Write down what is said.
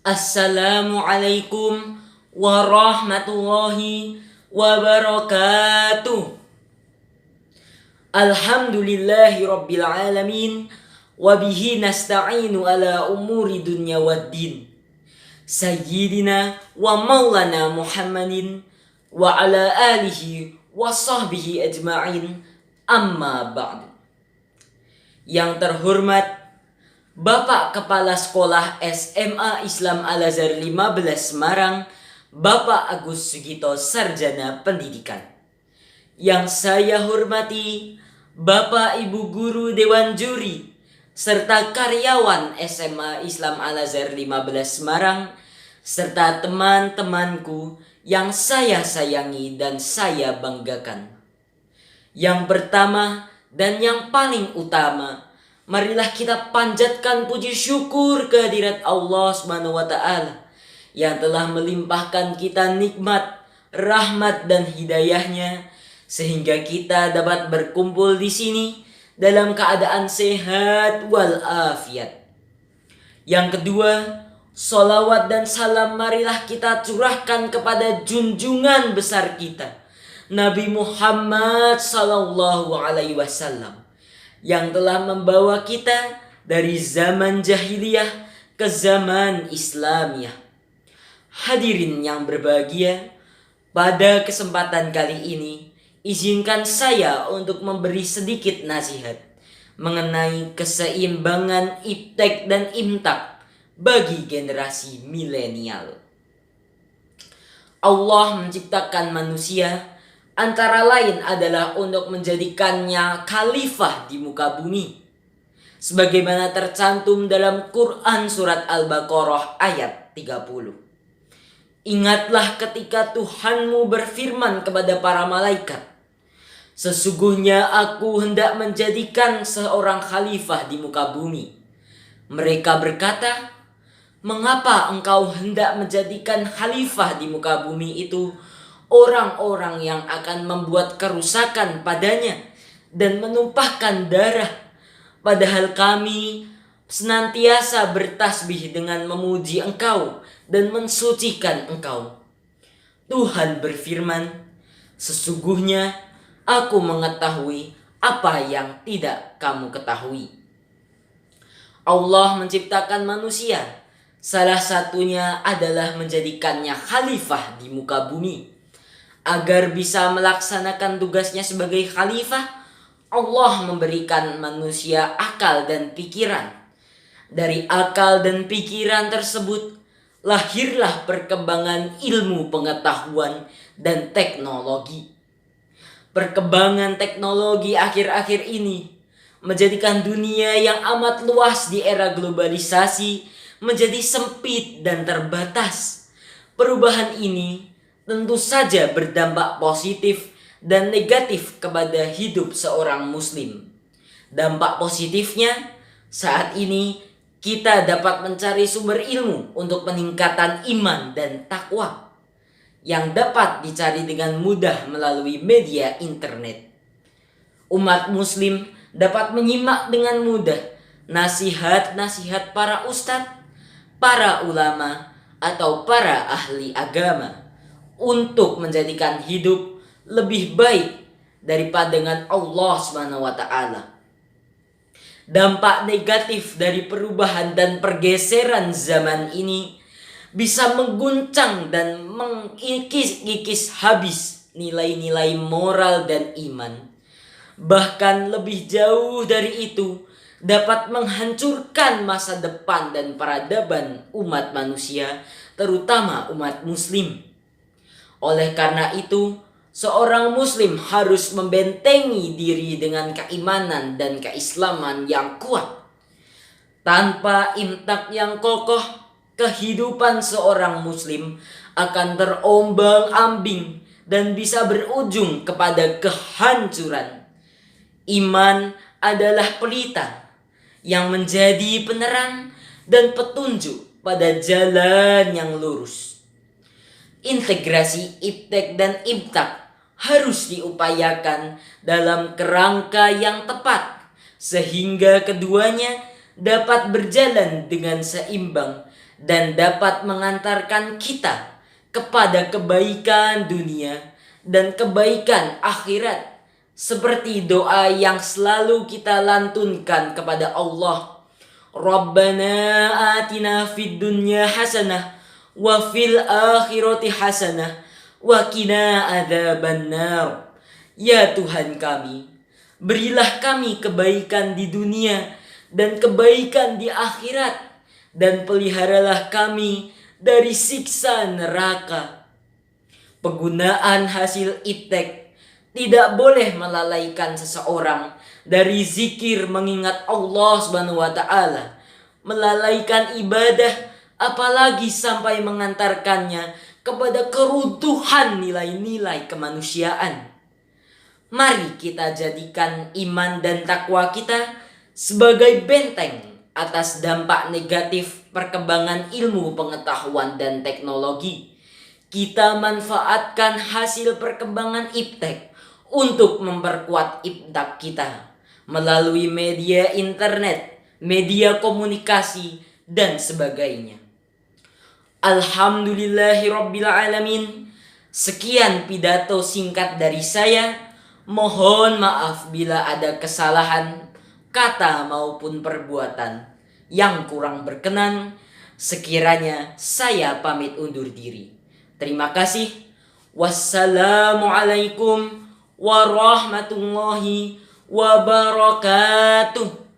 Assalamualaikum warahmatullahi wabarakatuh. Alhamdulillahi rabbil alamin. Wabihi nasta'inu ala umuri dunya waddin. Sayyidina wa maulana Muhammadin wa ala alihi wa sahbihi ajma'in. Amma ba'du. Yang terhormat Bapak Kepala Sekolah SMA Islam Al-Azhar 15 Semarang, Bapak Agus Sugito, Sarjana Pendidikan. Yang saya hormati Bapak Ibu Guru Dewan Juri serta karyawan SMA Islam Al-Azhar 15 Semarang, serta teman-temanku yang saya sayangi dan saya banggakan. Yang pertama dan yang paling utama, marilah kita panjatkan puji syukur kehadirat Allah Subhanahu wa taala yang telah melimpahkan kita nikmat, rahmat dan hidayahnya sehingga kita dapat berkumpul di sini dalam keadaan sehat walafiat. Yang kedua, sholawat dan salam marilah kita curahkan kepada junjungan besar kita, Nabi Muhammad sallallahu alaihi wasallam, yang telah membawa kita dari zaman jahiliyah ke zaman Islamiyah. Hadirin yang berbahagia, pada kesempatan kali ini izinkan saya untuk memberi sedikit nasihat mengenai keseimbangan iptek dan imtak bagi generasi milenial. Allah menciptakan manusia antara lain adalah untuk menjadikannya khalifah di muka bumi, sebagaimana tercantum dalam Quran surat Al-Baqarah ayat 30. Ingatlah ketika Tuhanmu berfirman kepada para malaikat, sesungguhnya aku hendak menjadikan seorang khalifah di muka bumi. Mereka berkata, mengapa engkau hendak menjadikan khalifah di muka bumi itu orang-orang yang akan membuat kerusakan padanya dan menumpahkan darah, padahal kami senantiasa bertasbih dengan memuji engkau dan mensucikan engkau. Tuhan berfirman, sesungguhnya aku mengetahui apa yang tidak kamu ketahui. Allah menciptakan manusia, salah satunya adalah menjadikannya khalifah di muka bumi. Agar bisa melaksanakan tugasnya sebagai khalifah, Allah memberikan manusia akal dan pikiran. Dari akal dan pikiran tersebut, lahirlah perkembangan ilmu pengetahuan dan teknologi. Perkembangan teknologi akhir-akhir ini menjadikan dunia yang amat luas di era globalisasi menjadi sempit dan terbatas. Perubahan ini tentu saja berdampak positif dan negatif kepada hidup seorang muslim. Dampak positifnya, saat ini kita dapat mencari sumber ilmu untuk peningkatan iman dan takwa yang dapat dicari dengan mudah melalui media internet. Umat muslim dapat menyimak dengan mudah nasihat-nasihat para ustadz, para ulama, atau para ahli agama untuk menjadikan hidup lebih baik daripada dengan Allah Subhanahu wa taala. Dampak negatif dari perubahan dan pergeseran zaman ini bisa mengguncang dan mengikis habis nilai-nilai moral dan iman. Bahkan lebih jauh dari itu, dapat menghancurkan masa depan dan peradaban umat manusia, terutama umat muslim. Oleh karena itu, seorang muslim harus membentengi diri dengan keimanan dan keislaman yang kuat. Tanpa imtak yang kokoh, kehidupan seorang muslim akan terombang-ambing dan bisa berujung kepada kehancuran. Iman adalah pelita yang menjadi penerang dan petunjuk pada jalan yang lurus. Integrasi iptek dan imtak harus diupayakan dalam kerangka yang tepat sehingga keduanya dapat berjalan dengan seimbang dan dapat mengantarkan kita kepada kebaikan dunia dan kebaikan akhirat, seperti doa yang selalu kita lantunkan kepada Allah. Rabbana atina fid dunya hasanah wa fil akhirati hasanah wa qina adzabannar. Ya Tuhan kami, berilah kami kebaikan di dunia dan kebaikan di akhirat, dan peliharalah kami dari siksa neraka. Penggunaan hasil iptek tidak boleh melalaikan seseorang dari zikir mengingat Allah Subhanahu wa taala, melalaikan ibadah, apalagi sampai mengantarkannya kepada keruntuhan nilai-nilai kemanusiaan. Mari kita jadikan iman dan takwa kita sebagai benteng atas dampak negatif perkembangan ilmu pengetahuan dan teknologi. Kita manfaatkan hasil perkembangan iptek untuk memperkuat iptek kita melalui media internet, media komunikasi, dan sebagainya. Alhamdulillahirrabbilalamin. Sekian pidato singkat dari saya. Mohon maaf bila ada kesalahan kata maupun perbuatan yang kurang berkenan. Sekiranya saya pamit undur diri. Terima kasih. Wassalamualaikum warahmatullahi wabarakatuh.